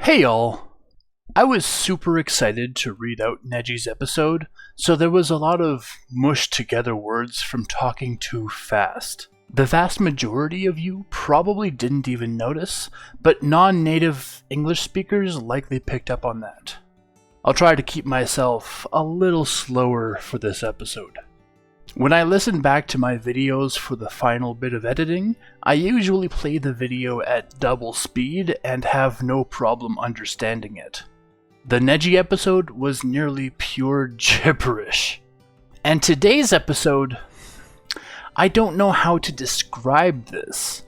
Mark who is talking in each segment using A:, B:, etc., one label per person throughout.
A: Hey y'all! I was super excited to read out Neji's episode, so there was a lot of mushed together words from talking too fast. The vast majority of you probably didn't even notice, but non-native English speakers likely picked up on that. I'll try to keep myself a little slower for this episode. When I listen back to my videos for the final bit of editing, I usually play the video at double speed and have no problem understanding it. The Neji episode was nearly pure gibberish. And today's episode, I don't know how to describe this.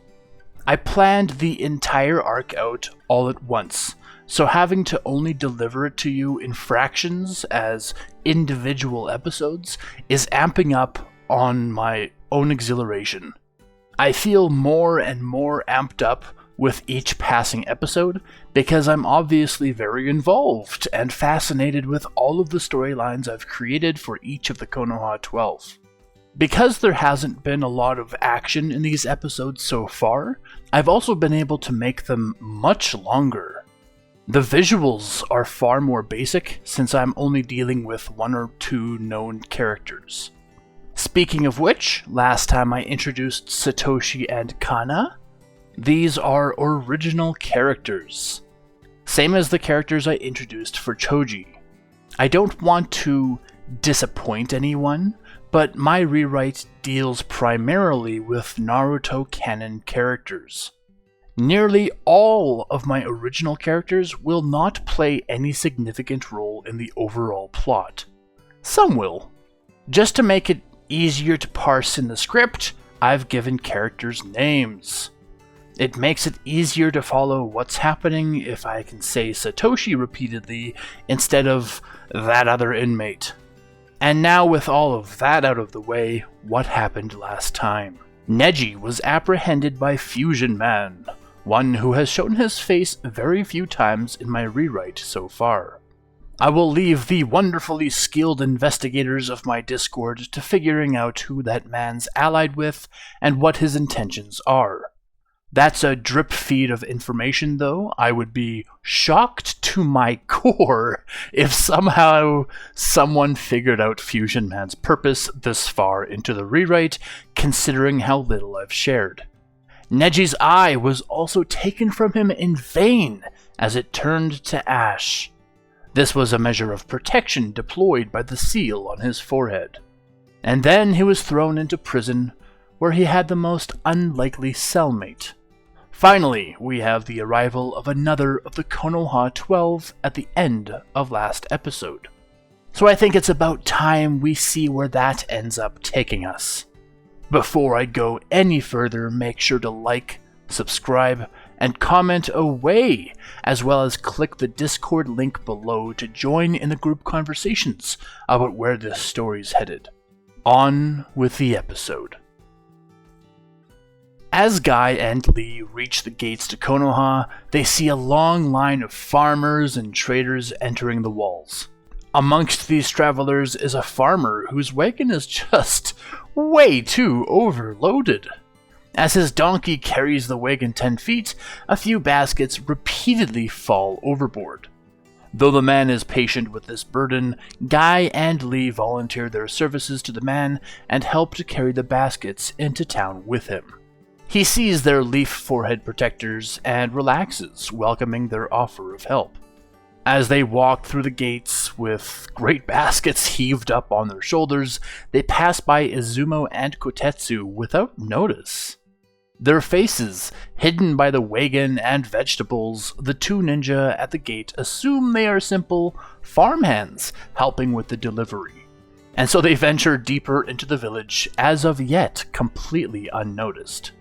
A: I planned the entire arc out all at once, so having to only deliver it to you in fractions as individual episodes is amping up on my own exhilaration. I feel more and more amped up with each passing episode because I'm obviously very involved and fascinated with all of the storylines I've created for each of the Konoha 12. Because there hasn't been a lot of action in these episodes so far, I've also been able to make them much longer. The visuals are far more basic since I'm only dealing with one or two known characters. Speaking of which, last time I introduced Satoshi and Kana, these are original characters. Same as the characters I introduced for Choji. I don't want to disappoint anyone, but my rewrite deals primarily with Naruto canon characters. Nearly all of my original characters will not play any significant role in the overall plot. Some will. Just to make it easier to parse in the script, I've given characters names. It makes it easier to follow what's happening if I can say Satoshi repeatedly instead of that other inmate. And now with all of that out of the way, what happened last time? Neji was apprehended by Fusion Man, one who has shown his face very few times in my rewrite so far. I will leave the wonderfully skilled investigators of my Discord to figuring out who that man's allied with and what his intentions are. That's a drip feed of information, though. I would be shocked to my core if somehow someone figured out Fusion Man's purpose this far into the rewrite, considering how little I've shared. Neji's eye was also taken from him in vain as it turned to ash. This was a measure of protection deployed by the seal on his forehead. And then he was thrown into prison, where he had the most unlikely cellmate. Finally, we have the arrival of another of the Konoha 12 at the end of last episode. So I think it's about time we see where that ends up taking us. Before I go any further, make sure to like, subscribe, and comment away, as well as click the Discord link below to join in the group conversations about where this story's headed. On with the episode. As Guy and Lee reach the gates to Konoha, they see a long line of farmers and traders entering the walls. Amongst these travelers is a farmer whose wagon is just way too overloaded. As his donkey carries the wagon 10 feet, a few baskets repeatedly fall overboard. Though the man is patient with this burden, Guy and Lee volunteer their services to the man and help to carry the baskets into town with him. He sees their leaf forehead protectors and relaxes, welcoming their offer of help. As they walk through the gates with great baskets heaved up on their shoulders, they pass by Izumo and Kotetsu without notice. Their faces hidden by the wagon and vegetables, the two ninja at the gate assume they are simple farmhands helping with the delivery. And so they venture deeper into the village, as of yet completely unnoticed.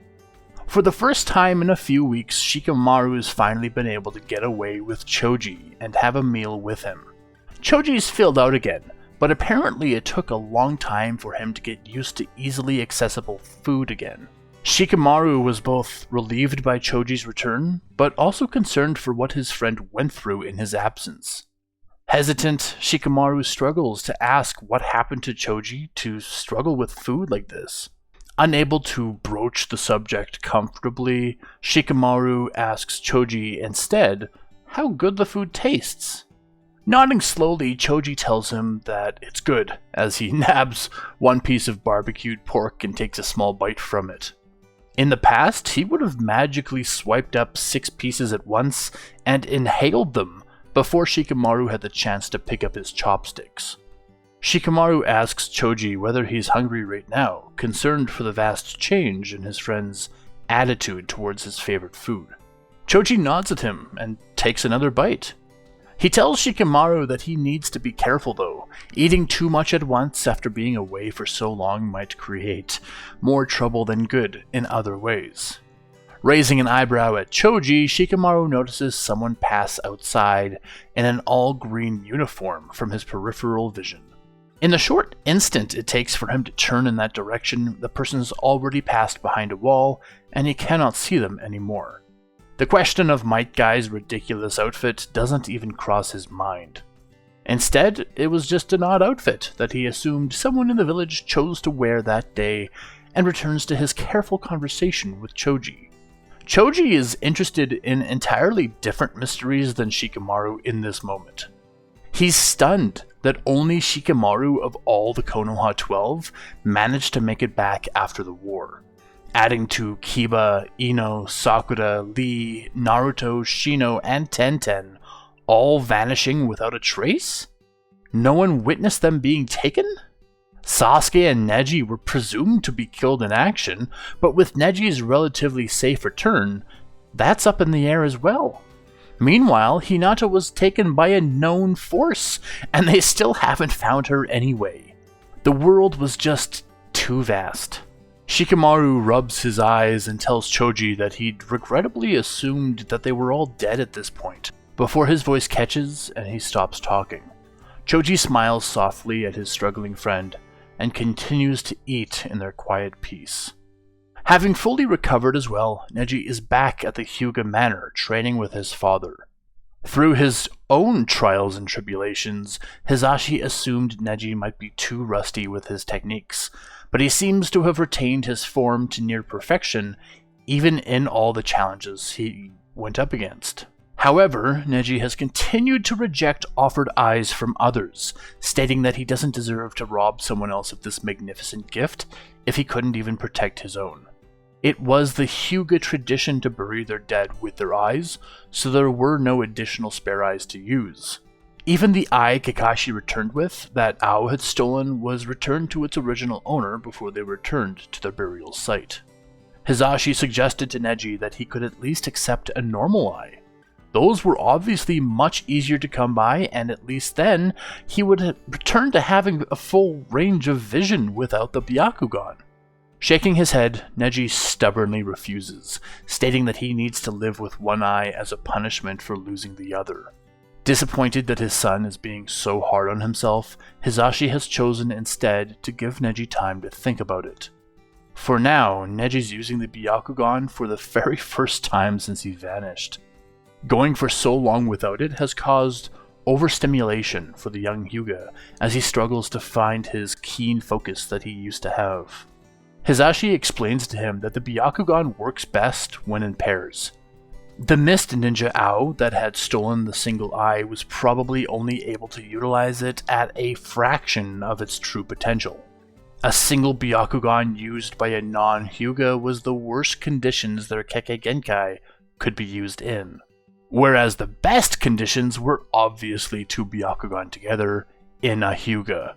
A: For the first time in a few weeks, Shikamaru has finally been able to get away with Choji and have a meal with him. Choji's filled out again, but apparently it took a long time for him to get used to easily accessible food again. Shikamaru was both relieved by Choji's return, but also concerned for what his friend went through in his absence. Hesitant, Shikamaru struggles to ask what happened to Choji to struggle with food like this. Unable to broach the subject comfortably, Shikamaru asks Choji instead how good the food tastes. Nodding slowly, Choji tells him that it's good, as he nabs one piece of barbecued pork and takes a small bite from it. In the past, he would have magically swiped up 6 pieces at once and inhaled them before Shikamaru had the chance to pick up his chopsticks. Shikamaru asks Choji whether he's hungry right now, concerned for the vast change in his friend's attitude towards his favorite food. Choji nods at him and takes another bite. He tells Shikamaru that he needs to be careful though. Eating too much at once after being away for so long might create more trouble than good in other ways. Raising an eyebrow at Choji, Shikamaru notices someone pass outside in an all-green uniform from his peripheral vision. In the short instant it takes for him to turn in that direction, the person's already passed behind a wall and he cannot see them anymore. The question of Might Guy's ridiculous outfit doesn't even cross his mind. Instead, it was just an odd outfit that he assumed someone in the village chose to wear that day, and returns to his careful conversation with Choji. Choji is interested in entirely different mysteries than Shikamaru in this moment. He's stunned that only Shikamaru of all the Konoha 12 managed to make it back after the war. Adding to Kiba, Ino, Sakura, Lee, Naruto, Shino, and Tenten, all vanishing without a trace? No one witnessed them being taken? Sasuke and Neji were presumed to be killed in action, but with Neji's relatively safe return, that's up in the air as well. Meanwhile, Hinata was taken by a known force, and they still haven't found her anyway. The world was just too vast. Shikamaru rubs his eyes and tells Choji that he'd regrettably assumed that they were all dead at this point, before his voice catches and he stops talking. Choji smiles softly at his struggling friend and continues to eat in their quiet peace. Having fully recovered as well, Neji is back at the Hyuga Manor training with his father. Through his own trials and tribulations, Hisashi assumed Neji might be too rusty with his techniques, but he seems to have retained his form to near perfection, even in all the challenges he went up against. However, Neji has continued to reject offered eyes from others, stating that he doesn't deserve to rob someone else of this magnificent gift if he couldn't even protect his own. It was the Hyuga tradition to bury their dead with their eyes, so there were no additional spare eyes to use. Even the eye Kakashi returned with, that Ao had stolen, was returned to its original owner before they returned to their burial site. Hisashi suggested to Neji that he could at least accept a normal eye. Those were obviously much easier to come by, and at least then, he would return to having a full range of vision without the Byakugan. Shaking his head, Neji stubbornly refuses, stating that he needs to live with one eye as a punishment for losing the other. Disappointed that his son is being so hard on himself, Hisashi has chosen instead to give Neji time to think about it. For now, Neji's using the Byakugan for the very first time since he vanished. Going for so long without it has caused overstimulation for the young Hyuga as he struggles to find his keen focus that he used to have. Hisashi explains to him that the Byakugan works best when in pairs. The mist ninja Ao that had stolen the single eye was probably only able to utilize it at a fraction of its true potential. A single Byakugan used by a non-Hyuga was the worst conditions their Kekkei Genkai could be used in, whereas the best conditions were obviously 2 Byakugan together in a Hyuga.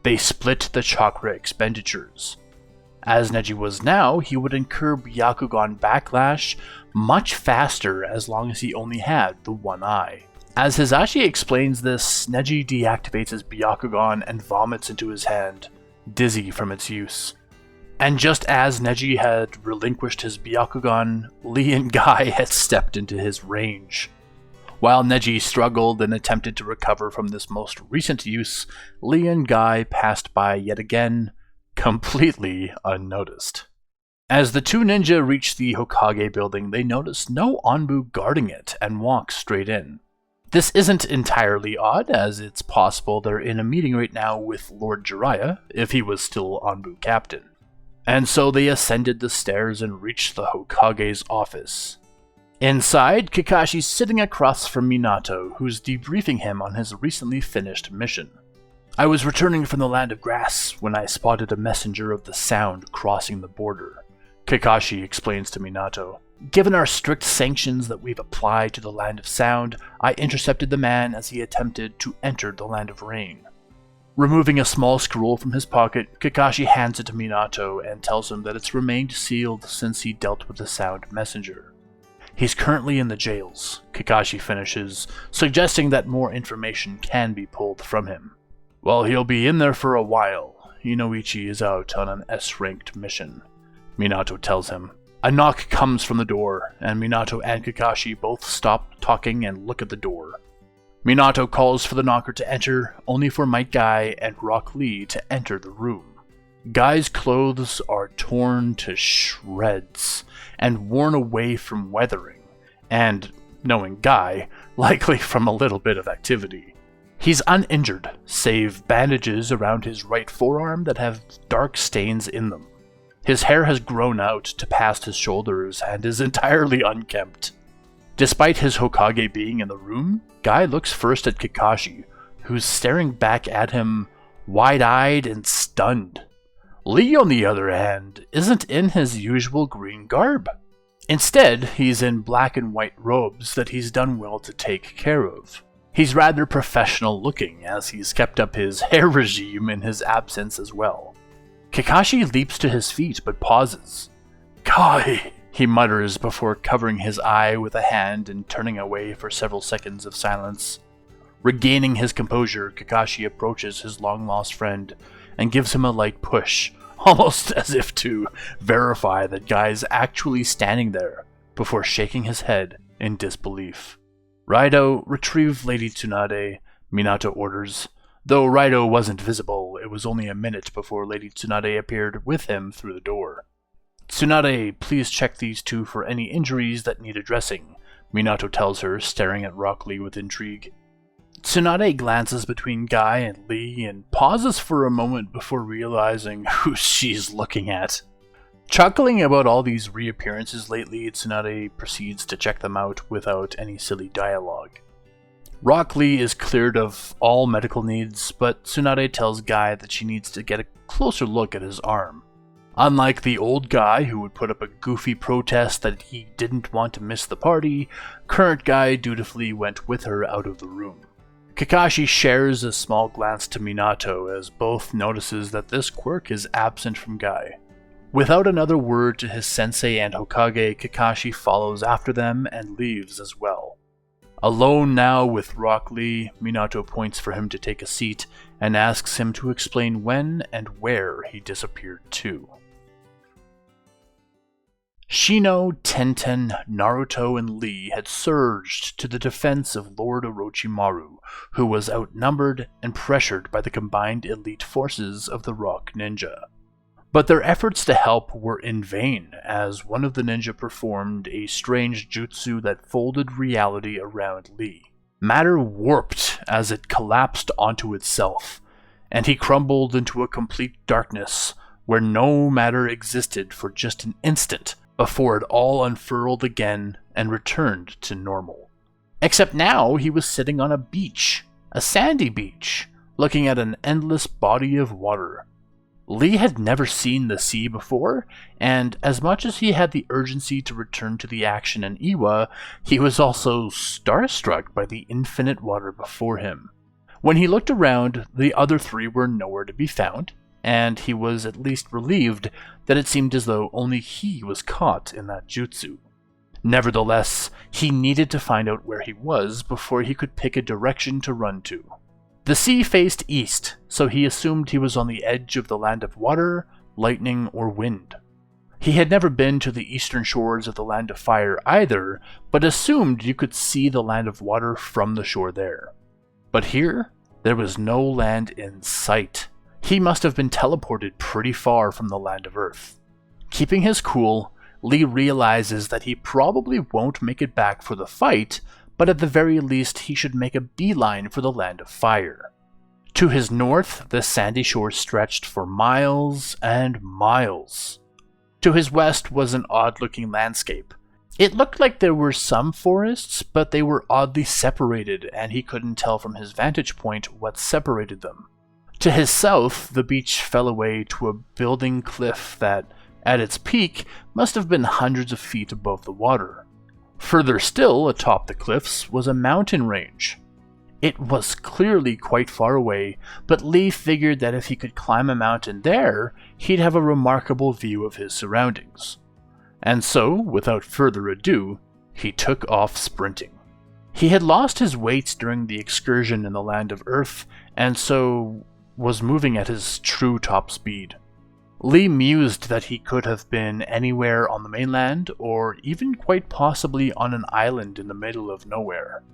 A: They split the chakra expenditures. As Neji was now, he would incur Byakugan backlash much faster as long as he only had the one eye. As Hisashi explains this, Neji deactivates his Byakugan and vomits into his hand, dizzy from its use. And just as Neji had relinquished his Byakugan, Lee and Guy had stepped into his range. While Neji struggled and attempted to recover from this most recent use, Lee and Guy passed by yet again, completely unnoticed. As the 2 ninja reach the Hokage building, they notice no Anbu guarding it and walk straight in. This isn't entirely odd, as it's possible they're in a meeting right now with Lord Jiraiya, if he was still Anbu captain. And so they ascended the stairs and reached the Hokage's office. Inside, Kakashi's sitting across from Minato, who's debriefing him on his recently finished mission. I was returning from the Land of Grass when I spotted a messenger of the sound crossing the border, Kakashi explains to Minato. Given our strict sanctions that we've applied to the Land of Sound, I intercepted the man as he attempted to enter the Land of Rain. Removing a small scroll from his pocket, Kakashi hands it to Minato and tells him that it's remained sealed since he dealt with the Sound messenger. He's currently in the jails, Kakashi finishes, suggesting that more information can be pulled from him. Well, he'll be in there for a while. Inoichi is out on an S-ranked mission, Minato tells him. A knock comes from the door, and Minato and Kakashi both stop talking and look at the door. Minato calls for the knocker to enter, only for Might Guy and Rock Lee to enter the room. Guy's clothes are torn to shreds and worn away from weathering, and, knowing Guy, likely from a little bit of activity. He's uninjured, save bandages around his right forearm that have dark stains in them. His hair has grown out to past his shoulders and is entirely unkempt. Despite his Hokage being in the room, Guy looks first at Kakashi, who's staring back at him, wide-eyed and stunned. Lee, on the other hand, isn't in his usual green garb. Instead, he's in black and white robes that he's done well to take care of. He's rather professional looking, as he's kept up his hair regime in his absence as well. Kakashi leaps to his feet but pauses. "Guy," he mutters before covering his eye with a hand and turning away for several seconds of silence. Regaining his composure, Kakashi approaches his long-lost friend and gives him a light push, almost as if to verify that Guy's actually standing there, before shaking his head in disbelief. "Raido, retrieve Lady Tsunade," Minato orders. Though Raido wasn't visible, it was only a minute before Lady Tsunade appeared with him through the door. "Tsunade, please check these two for any injuries that need addressing," Minato tells her, staring at Rock Lee with intrigue. Tsunade glances between Guy and Lee and pauses for a moment before realizing who she's looking at. Chuckling about all these reappearances lately, Tsunade proceeds to check them out without any silly dialogue. Rock Lee is cleared of all medical needs, but Tsunade tells Guy that she needs to get a closer look at his arm. Unlike the old Guy who would put up a goofy protest that he didn't want to miss the party, current Guy dutifully went with her out of the room. Kakashi shares a small glance to Minato as both notices that this quirk is absent from Guy. Without another word to his sensei and Hokage, Kakashi follows after them and leaves as well. Alone now with Rock Lee, Minato points for him to take a seat and asks him to explain when and where he disappeared to. Shino, Tenten, Naruto, and Lee had surged to the defense of Lord Orochimaru, who was outnumbered and pressured by the combined elite forces of the Rock Ninja. But their efforts to help were in vain, as one of the ninja performed a strange jutsu that folded reality around Lee. Matter warped as it collapsed onto itself, and he crumbled into a complete darkness where no matter existed for just an instant before it all unfurled again and returned to normal. Except now he was sitting on a beach, a sandy beach, looking at an endless body of water. Lee had never seen the sea before, and as much as he had the urgency to return to the action in Iwa, he was also starstruck by the infinite water before him. When he looked around, the other three were nowhere to be found, and he was at least relieved that it seemed as though only he was caught in that jutsu. Nevertheless, he needed to find out where he was before he could pick a direction to run to. The sea faced east, so he assumed he was on the edge of the land of water, lightning, or wind. He had never been to the eastern shores of the land of fire either, but assumed you could see the land of water from the shore there. But here, there was no land in sight. He must have been teleported pretty far from the land of Earth. Keeping his cool, Lee realizes that he probably won't make it back for the fight, but at the very least he should make a beeline for the land of fire. To his north, the sandy shore stretched for miles and miles. To his west was an odd-looking landscape. It looked like there were some forests, but they were oddly separated, and he couldn't tell from his vantage point what separated them. To his south, the beach fell away to a building cliff that, at its peak, must have been hundreds of feet above the water. Further still, atop the cliffs, was a mountain range. It was clearly quite far away, but Lee figured that if he could climb a mountain there, he'd have a remarkable view of his surroundings. And so, without further ado, he took off sprinting. He had lost his weight during the excursion in the land of Earth, and so was moving at his true top speed. Lee mused that he could have been anywhere on the mainland, or even quite possibly on an island in the middle of nowhere.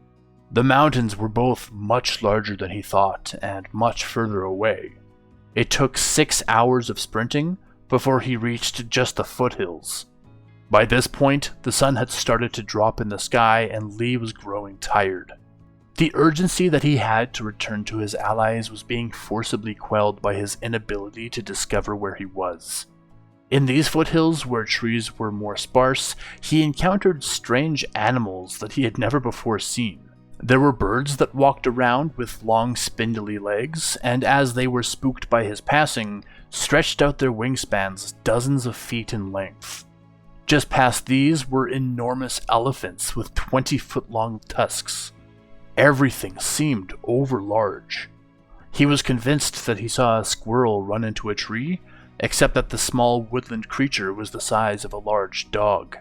A: The mountains were both much larger than he thought, and much further away. It took 6 hours of sprinting before he reached just the foothills. By this point, the sun had started to drop in the sky and Lee was growing tired. The urgency that he had to return to his allies was being forcibly quelled by his inability to discover where he was. In these foothills, where trees were more sparse, he encountered strange animals that he had never before seen. There were birds that walked around with long spindly legs, and as they were spooked by his passing, stretched out their wingspans dozens of feet in length. Just past these were enormous elephants with 20-foot-long tusks. Everything seemed overlarge. He was convinced that he saw a squirrel run into a tree, except that the small woodland creature was the size of a large dog.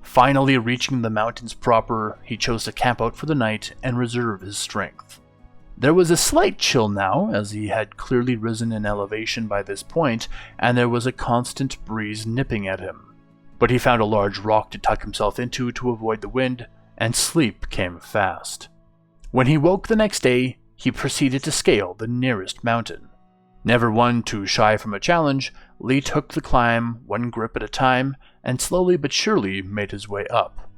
A: Finally reaching the mountains proper, he chose to camp out for the night and reserve his strength. There was a slight chill now, as he had clearly risen in elevation by this point, and there was a constant breeze nipping at him. But he found a large rock to tuck himself into to avoid the wind, and sleep came fast. When he woke the next day, he proceeded to scale the nearest mountain. Never one too shy from a challenge, Lee took the climb one grip at a time, and slowly but surely made his way up.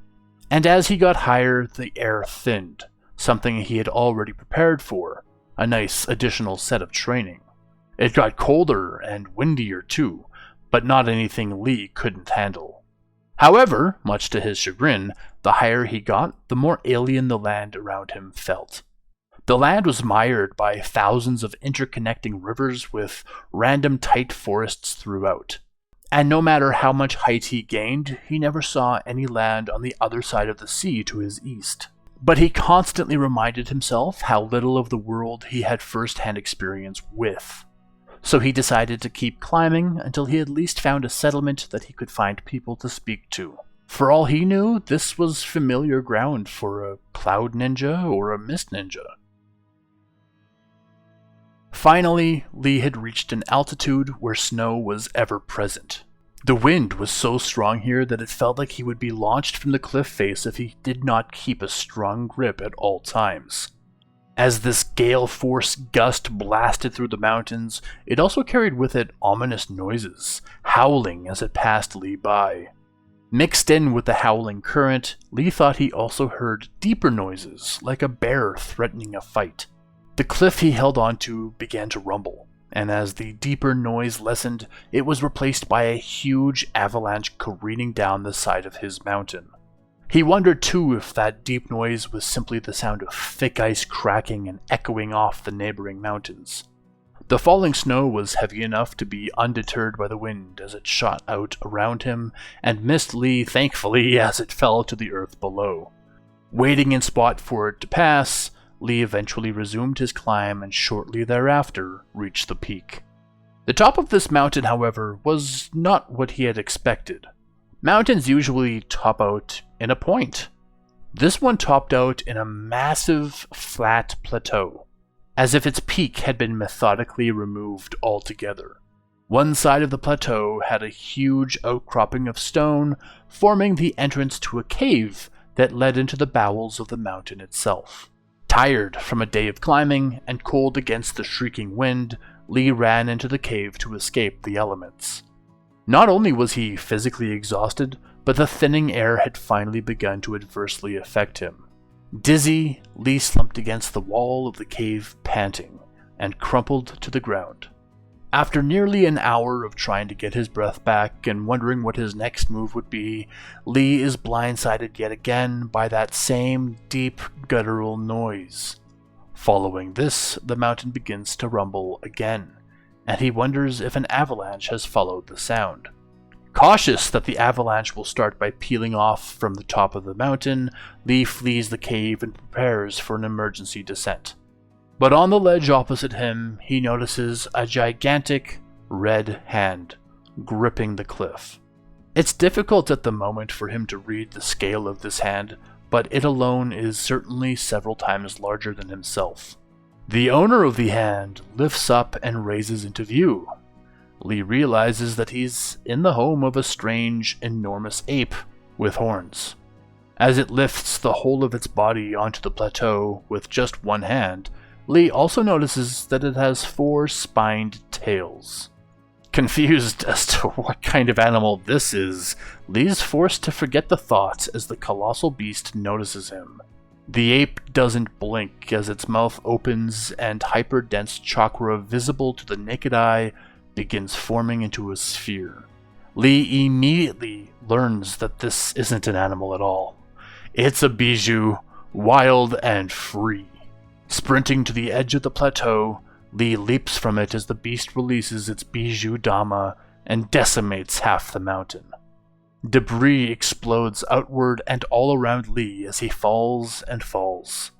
A: And as he got higher, the air thinned, something he had already prepared for, a nice additional set of training. It got colder and windier too, but not anything Lee couldn't handle. However, much to his chagrin, the higher he got, the more alien the land around him felt. The land was mired by thousands of interconnecting rivers with random tight forests throughout. And no matter how much height he gained, he never saw any land on the other side of the sea to his east. But he constantly reminded himself how little of the world he had first-hand experience with. So he decided to keep climbing until he at least found a settlement that he could find people to speak to. For all he knew, this was familiar ground for a cloud ninja or a mist ninja. Finally, Lee had reached an altitude where snow was ever present. The wind was so strong here that it felt like he would be launched from the cliff face if he did not keep a strong grip at all times. As this gale force gust blasted through the mountains, it also carried with it ominous noises, howling as it passed Lee by. Mixed in with the howling current, Lee thought he also heard deeper noises, like a bear threatening a fight. The cliff he held onto began to rumble, and as the deeper noise lessened, it was replaced by a huge avalanche careening down the side of his mountain. He wondered too if that deep noise was simply the sound of thick ice cracking and echoing off the neighboring mountains. The falling snow was heavy enough to be undeterred by the wind as it shot out around him and missed Lee thankfully as it fell to the earth below. Waiting in spot for it to pass, Lee eventually resumed his climb and shortly thereafter reached the peak. The top of this mountain, however, was not what he had expected. Mountains usually top out in a point. This one topped out in a massive, flat plateau, as if its peak had been methodically removed altogether. One side of the plateau had a huge outcropping of stone, forming the entrance to a cave that led into the bowels of the mountain itself. Tired from a day of climbing and cold against the shrieking wind, Lee ran into the cave to escape the elements. Not only was he physically exhausted, but the thinning air had finally begun to adversely affect him. Dizzy, Lee slumped against the wall of the cave, panting, and crumpled to the ground. After nearly an hour of trying to get his breath back and wondering what his next move would be, Lee is blindsided yet again by that same deep, guttural noise. Following this, the mountain begins to rumble again, and he wonders if an avalanche has followed the sound. Cautious that the avalanche will start by peeling off from the top of the mountain, Lee flees the cave and prepares for an emergency descent. But on the ledge opposite him, he notices a gigantic red hand gripping the cliff. It's difficult at the moment for him to read the scale of this hand, but it alone is certainly several times larger than himself. The owner of the hand lifts up and raises into view. Lee realizes that he's in the home of a strange, enormous ape with horns. As it lifts the whole of its body onto the plateau with just one hand, Lee also notices that it has 4 spined tails. Confused as to what kind of animal this is, Lee's forced to forget the thought as the colossal beast notices him. The ape doesn't blink as its mouth opens and hyper-dense chakra visible to the naked eye begins forming into a sphere. Lee immediately learns that this isn't an animal at all. It's a bijou, wild and free. Sprinting to the edge of the plateau, Lee leaps from it as the beast releases its bijou dama and decimates half the mountain. Debris explodes outward and all around Lee as he falls and falls.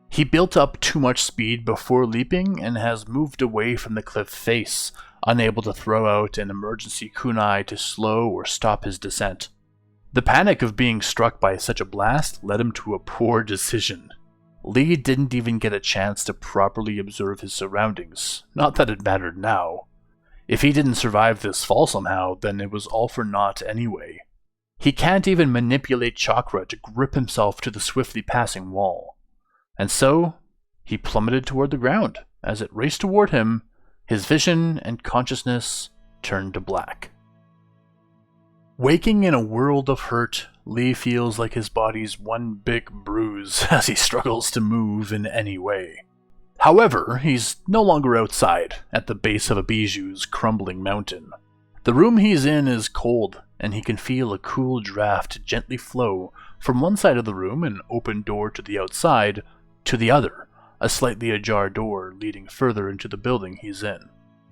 A: He built up too much speed before leaping and has moved away from the cliff face, unable to throw out an emergency kunai to slow or stop his descent. The panic of being struck by such a blast led him to a poor decision. Lee didn't even get a chance to properly observe his surroundings, not that it mattered now. If he didn't survive this fall somehow, then it was all for naught anyway. He can't even manipulate chakra to grip himself to the swiftly passing wall. And so, he plummeted toward the ground. As it raced toward him, his vision and consciousness turned to black. Waking in a world of hurt, Lee feels like his body's one big bruise as he struggles to move in any way. However, he's no longer outside, at the base of a bijou's crumbling mountain. The room he's in is cold, and he can feel a cool draft gently flow from one side of the room, an open door to the outside, to the other, a slightly ajar door leading further into the building he's in.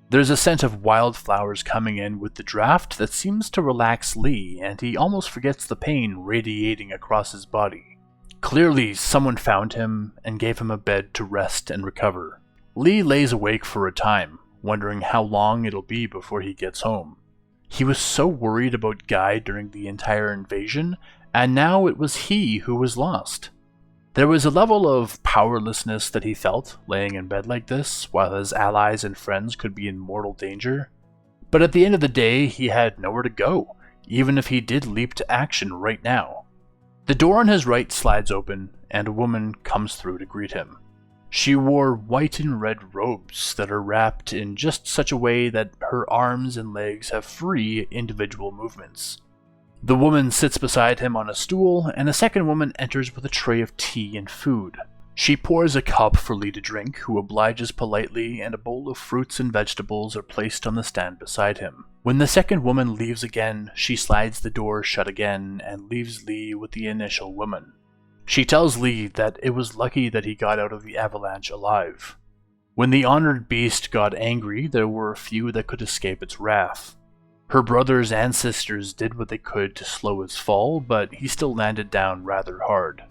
A: There's a scent of wildflowers coming in with the draft that seems to relax Lee, and he almost forgets the pain radiating across his body. Clearly, someone found him and gave him a bed to rest and recover. Lee lays awake for a time, wondering how long it'll be before he gets home. He was so worried about Guy during the entire invasion, and now it was he who was lost. There was a level of powerlessness that he felt, laying in bed like this, while his allies and friends could be in mortal danger. But at the end of the day, he had nowhere to go, even if he did leap to action right now. The door on his right slides open, and a woman comes through to greet him. She wore white and red robes that are wrapped in just such a way that her arms and legs have free individual movements. The woman sits beside him on a stool, and a second woman enters with a tray of tea and food. She pours a cup for Lee to drink, who obliges politely, and a bowl of fruits and vegetables are placed on the stand beside him. When the second woman leaves again, she slides the door shut again and leaves Lee with the initial woman. She tells Lee that it was lucky that he got out of the avalanche alive. When the honored beast got angry, there were a few that could escape its wrath. Her brothers and sisters did what they could to slow his fall, but he still landed down rather hard.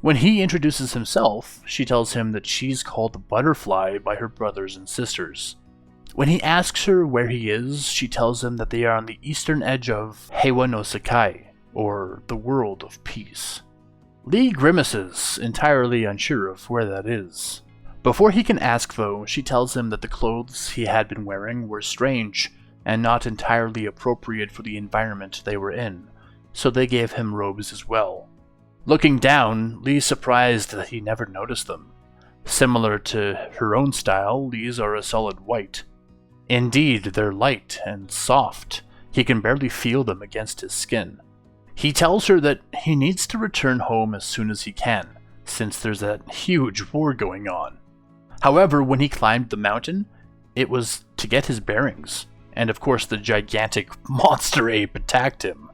A: When he introduces himself, she tells him that she's called the Butterfly by her brothers and sisters. When he asks her where he is, she tells him that they are on the eastern edge of Heiwa no Sekai, or the World of Peace. Lee grimaces, entirely unsure of where that is. Before he can ask though, she tells him that the clothes he had been wearing were strange, and not entirely appropriate for the environment they were in, so they gave him robes as well. Looking down, Lee's surprised that he never noticed them. Similar to her own style, Lee's are a solid white. Indeed, they're light and soft. He can barely feel them against his skin. He tells her that he needs to return home as soon as he can, since there's that huge war going on. However, when he climbed the mountain, It was to get his bearings, and of course the gigantic monster ape attacked him.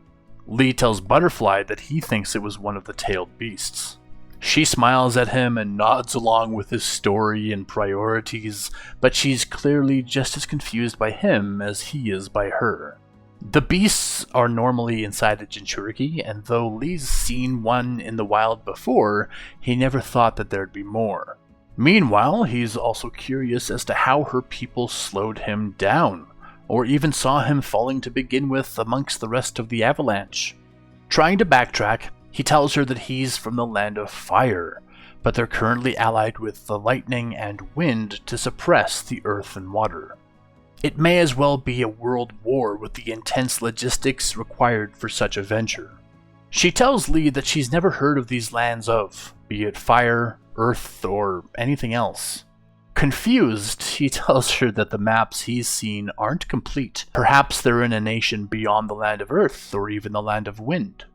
A: Lee tells Butterfly that he thinks it was one of the tailed beasts. She smiles at him and nods along with his story and priorities, but she's clearly just as confused by him as he is by her. The beasts are normally inside a Jinchuriki, and though Lee's seen one in the wild before, he never thought that there'd be more. Meanwhile, he's also curious as to how her people slowed him down, or even saw him falling to begin with amongst the rest of the avalanche. Trying to backtrack, he tells her that he's from the land of fire, but they're currently allied with the lightning and wind to suppress the earth and water. It may as well be a world war with the intense logistics required for such a venture. She tells Lee that she's never heard of these lands be it fire, earth, or anything else. Confused, he tells her that the maps he's seen aren't complete. Perhaps they're in a nation beyond the land of earth, or even the land of wind.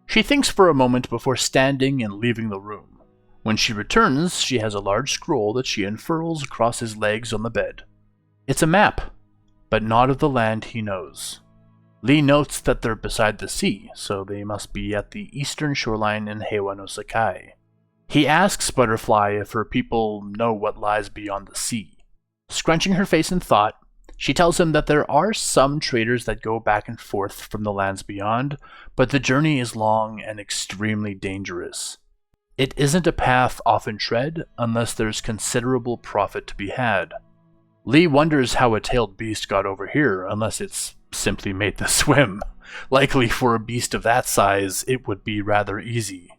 A: She thinks for a moment before standing and leaving the room. When she returns, she has a large scroll that she unfurls across his legs on the bed. It's a map, but not of the land he knows. Lee notes that they're beside the sea, so they must be at the eastern shoreline in Heiwa no Sakai. He asks Butterfly if her people know what lies beyond the sea. Scrunching her face in thought, she tells him that there are some traders that go back and forth from the lands beyond, but the journey is long and extremely dangerous. It isn't a path often tread unless there's considerable profit to be had. Lee wonders how a tailed beast got over here unless it's simply made the swim. Likely for a beast of that size, it would be rather easy.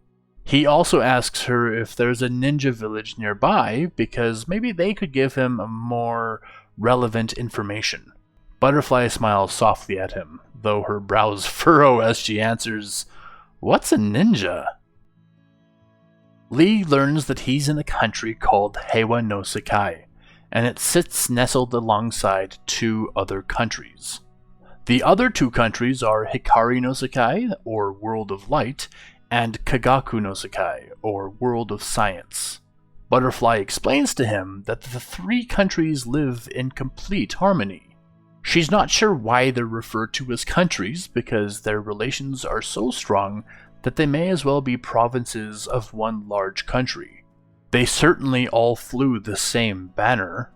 A: He also asks her if there's a ninja village nearby, because maybe they could give him a more relevant information. Butterfly smiles softly at him, though her brows furrow as she answers, "What's a ninja?" Lee learns that he's in a country called Heiwa no Sakai, and it sits nestled alongside two other countries. The other two countries are Hikari no Sakai, or World of Light, and Kagaku no Sakai, or World of Science. Butterfly explains to him that the three countries live in complete harmony. She's not sure why they're referred to as countries, because their relations are so strong that they may as well be provinces of one large country. They certainly all flew the same banner.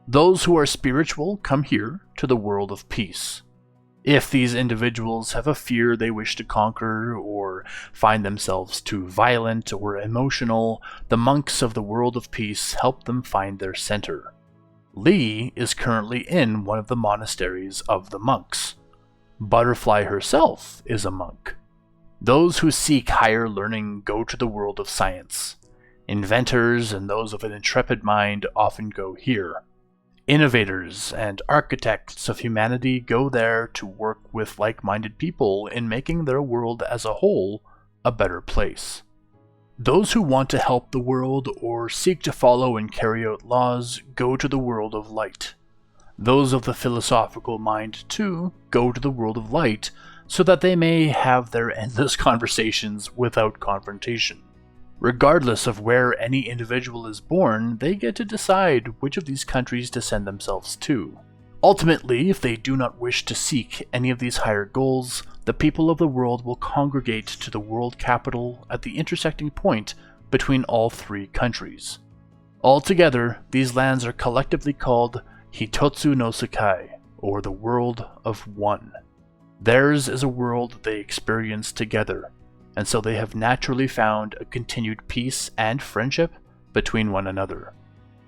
A: Those who are spiritual come here to the world of peace. If these individuals have a fear they wish to conquer, or find themselves too violent or emotional, the monks of the world of peace help them find their center. Lee is currently in one of the monasteries of the monks. Butterfly herself is a monk. Those who seek higher learning go to the world of science. Inventors and those of an intrepid mind often go here. Innovators and architects of humanity go there to work with like-minded people in making their world as a whole a better place. Those who want to help the world or seek to follow and carry out laws go to the world of light. Those of the philosophical mind, too, go to the world of light so that they may have their endless conversations without confrontation. Regardless of where any individual is born, they get to decide which of these countries to send themselves to. Ultimately, if they do not wish to seek any of these higher goals, the people of the world will congregate to the world capital at the intersecting point between all three countries. Altogether, these lands are collectively called Hitotsu no Sakai, or the World of One. Theirs is a world they experience together, and so they have naturally found a continued peace and friendship between one another.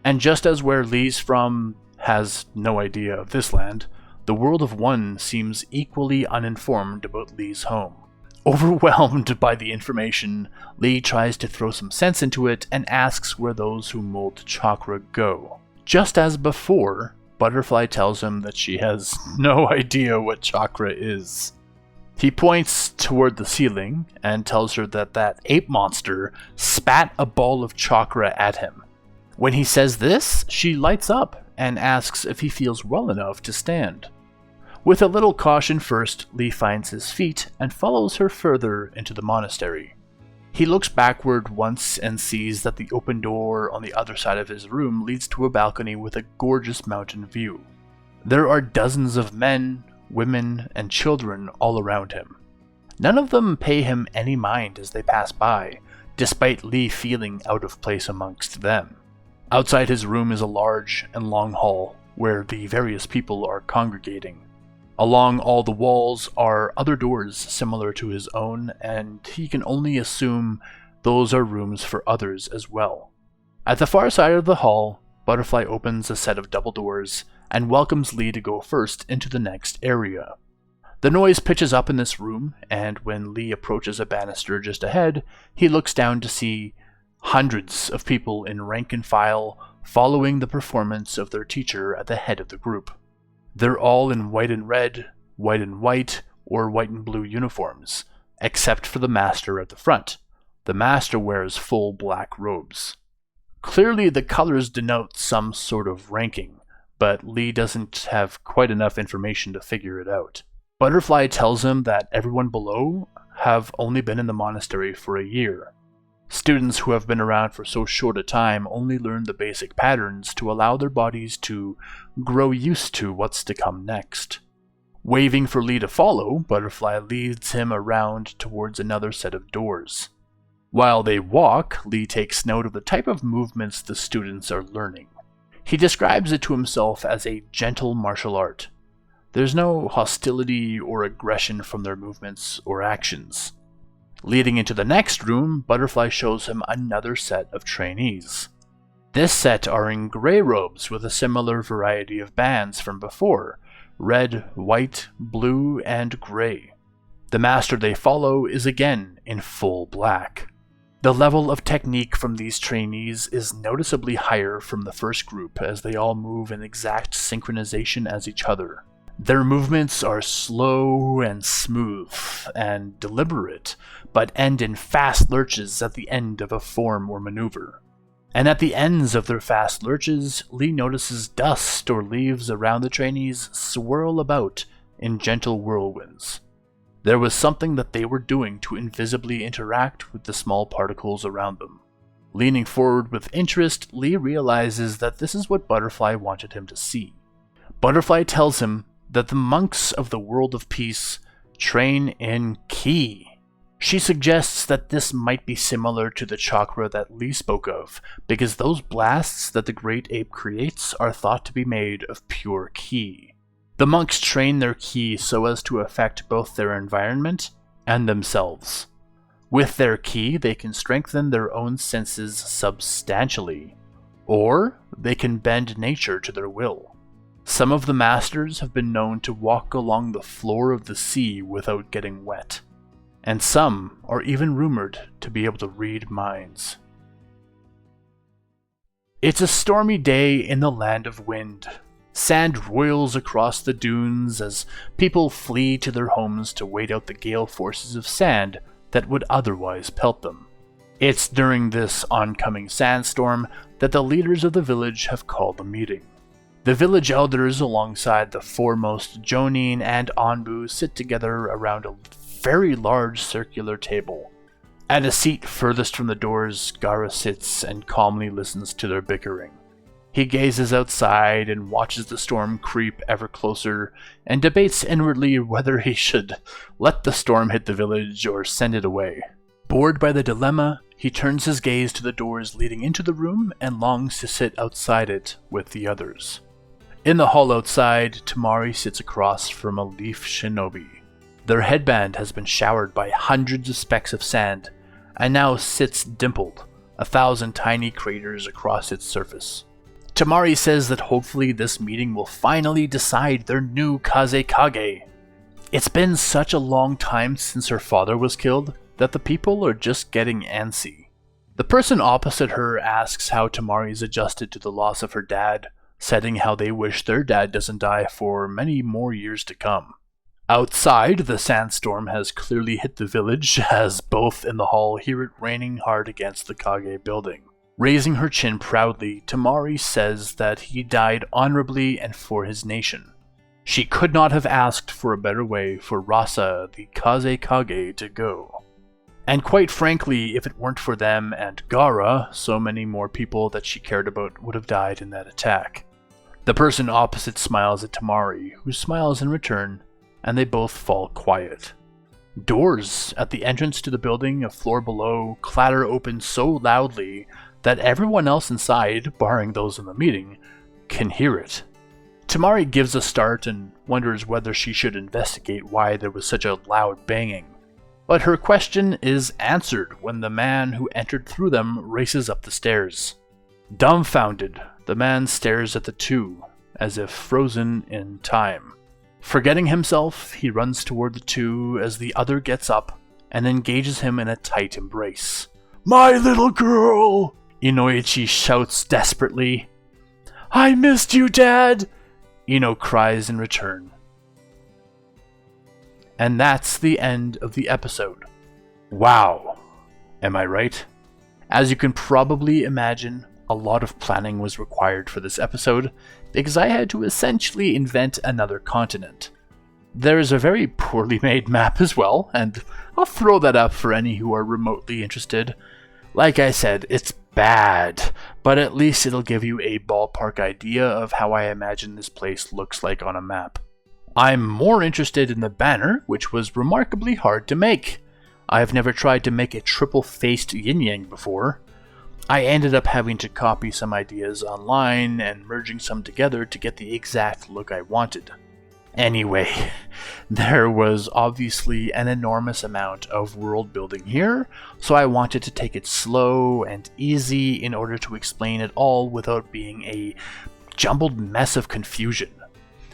A: And just as where Lee's from has no idea of this land, the World of One seems equally uninformed about Lee's home. Overwhelmed by the information, Lee tries to throw some sense into it and asks where those who mold chakra go. Just as before, Butterfly tells him that she has no idea what chakra is. He points toward the ceiling and tells her that that ape monster spat a ball of chakra at him. When he says this, she lights up and asks if he feels well enough to stand. With a little caution first, Lee finds his feet and follows her further into the monastery. He looks backward once and sees that the open door on the other side of his room leads to a balcony with a gorgeous mountain view. There are dozens of men, women, and children all around him. None of them pay him any mind as they pass by, despite Lee feeling out of place amongst them. Outside his room is a large and long hall where the various people are congregating. Along all the walls are other doors similar to his own, and he can only assume those are rooms for others as well. At the far side of the hall, Butterfly opens a set of double doors and welcomes Lee to go first into the next area. The noise pitches up in this room, and when Lee approaches a banister just ahead, he looks down to see hundreds of people in rank and file following the performance of their teacher at the head of the group. They're all in white and red, white and white, or white and blue uniforms, except for the master at the front. The master wears full black robes. Clearly the colors denote some sort of ranking, but Lee doesn't have quite enough information to figure it out. Butterfly tells him that everyone below have only been in the monastery for a year. Students who have been around for so short a time only learn the basic patterns to allow their bodies to grow used to what's to come next. Waving for Lee to follow, Butterfly leads him around towards another set of doors. While they walk, Lee takes note of the type of movements the students are learning. He describes it to himself as a gentle martial art. There's no hostility or aggression from their movements or actions. Leading into the next room, Butterfly shows him another set of trainees. This set are in gray robes with a similar variety of bands from before: red, white, blue, and gray. The master they follow is again in full black. The level of technique from these trainees is noticeably higher from the first group, as they all move in exact synchronization as each other. Their movements are slow and smooth and deliberate, but end in fast lurches at the end of a form or maneuver. And at the ends of their fast lurches, Lee notices dust or leaves around the trainees swirl about in gentle whirlwinds. There was something that they were doing to invisibly interact with the small particles around them. Leaning forward with interest, Lee realizes that this is what Butterfly wanted him to see. Butterfly tells him that the monks of the world of peace train in ki. She suggests that this might be similar to the chakra that Lee spoke of, because those blasts that the great ape creates are thought to be made of pure ki. The monks train their ki so as to affect both their environment and themselves. With their ki, they can strengthen their own senses substantially, or they can bend nature to their will. Some of the masters have been known to walk along the floor of the sea without getting wet, and some are even rumored to be able to read minds. It's a stormy day in the land of wind. Sand roils across the dunes as people flee to their homes to wait out the gale forces of sand that would otherwise pelt them. It's during this oncoming sandstorm that the leaders of the village have called a meeting. The village elders, alongside the foremost Jonin and Anbu, sit together around a very large circular table. At a seat furthest from the doors, Gara sits and calmly listens to their bickering. He gazes outside and watches the storm creep ever closer, and debates inwardly whether he should let the storm hit the village or send it away. Bored by the dilemma, he turns his gaze to the doors leading into the room and longs to sit outside it with the others. In the hall outside, Tamari sits across from a leaf shinobi. Their headband has been showered by hundreds of specks of sand, and now sits dimpled, 1,000 tiny craters across its surface. Tamari says that hopefully this meeting will finally decide their new Kazekage. It's been such a long time since her father was killed that the people are just getting antsy. The person opposite her asks how Tamari's adjusted to the loss of her dad, saying how they wish their dad doesn't die for many more years to come. Outside, the sandstorm has clearly hit the village, as both in the hall hear it raining hard against the Kage building. Raising her chin proudly, Tamari says that he died honorably and for his nation. She could not have asked for a better way for Rasa, the Kazekage, to go. And quite frankly, if it weren't for them and Gara, so many more people that she cared about would have died in that attack. The person opposite smiles at Tamari, who smiles in return, and they both fall quiet. Doors at the entrance to the building a floor below clatter open so loudly that everyone else inside, barring those in the meeting, can hear it. Tamari gives a start and wonders whether she should investigate why there was such a loud banging. But her question is answered when the man who entered through them races up the stairs. Dumbfounded, the man stares at the two, as if frozen in time. Forgetting himself, he runs toward the two as the other gets up and engages him in a tight embrace. "My little girl!" Inoichi shouts desperately. "I missed you, Dad!" Ino cries in return. And that's the end of the episode. Wow. Am I right? As you can probably imagine, a lot of planning was required for this episode, because I had to essentially invent another continent. There is a very poorly made map as well, and I'll throw that up for any who are remotely interested. Like I said, it's bad, but at least it'll give you a ballpark idea of how I imagine this place looks like on a map. I'm more interested in the banner, which was remarkably hard to make. I've never tried to make a triple-faced yin-yang before. I ended up having to copy some ideas online and merging some together to get the exact look I wanted. Anyway, there was obviously an enormous amount of world building here, so I wanted to take it slow and easy in order to explain it all without being a jumbled mess of confusion.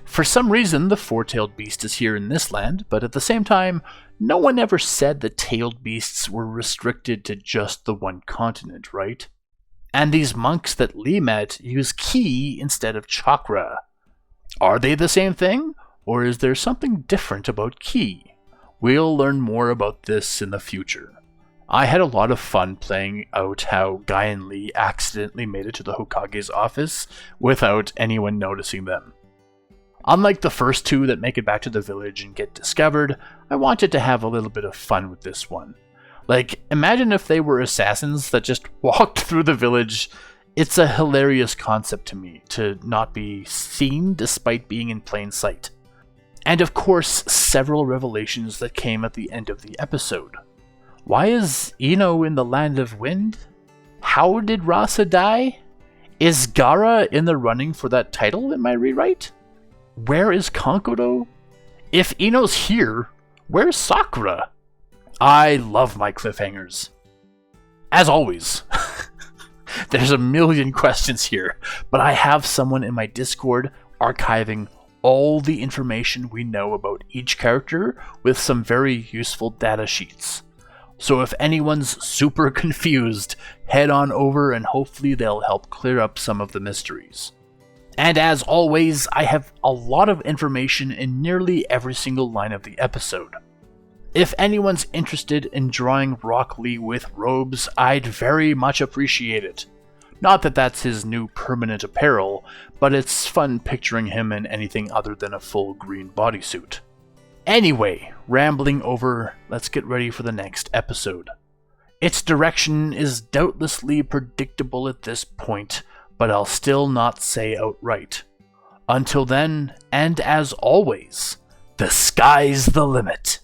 A: For some reason, the four-tailed beast is here in this land, but at the same time, no one ever said the tailed beasts were restricted to just the one continent, right? And these monks that Lee met use ki instead of chakra. Are they the same thing, or is there something different about ki? We'll learn more about this in the future. I had a lot of fun playing out how Guy and Lee accidentally made it to the Hokage's office without anyone noticing them. Unlike the first two that make it back to the village and get discovered, I wanted to have a little bit of fun with this one. Like, imagine if they were assassins that just walked through the village. It's a hilarious concept to me, to not be seen despite being in plain sight. And of course, several revelations that came at the end of the episode. Why is Ino in the Land of Wind? How did Rasa die? Is Gara in the running for that title in my rewrite? Where is Kankuro? If Ino's here, where's Sakura? I love my cliffhangers. As always, there's a million questions here, but I have someone in my Discord archiving all the information we know about each character with some very useful data sheets. So if anyone's super confused, head on over and hopefully they'll help clear up some of the mysteries. And as always, I have a lot of information in nearly every single line of the episode. If anyone's interested in drawing Rock Lee with robes, I'd very much appreciate it. Not that that's his new permanent apparel, but it's fun picturing him in anything other than a full green bodysuit. Anyway, rambling over, let's get ready for the next episode. Its direction is doubtlessly predictable at this point, but I'll still not say outright. Until then, and as always, the sky's the limit.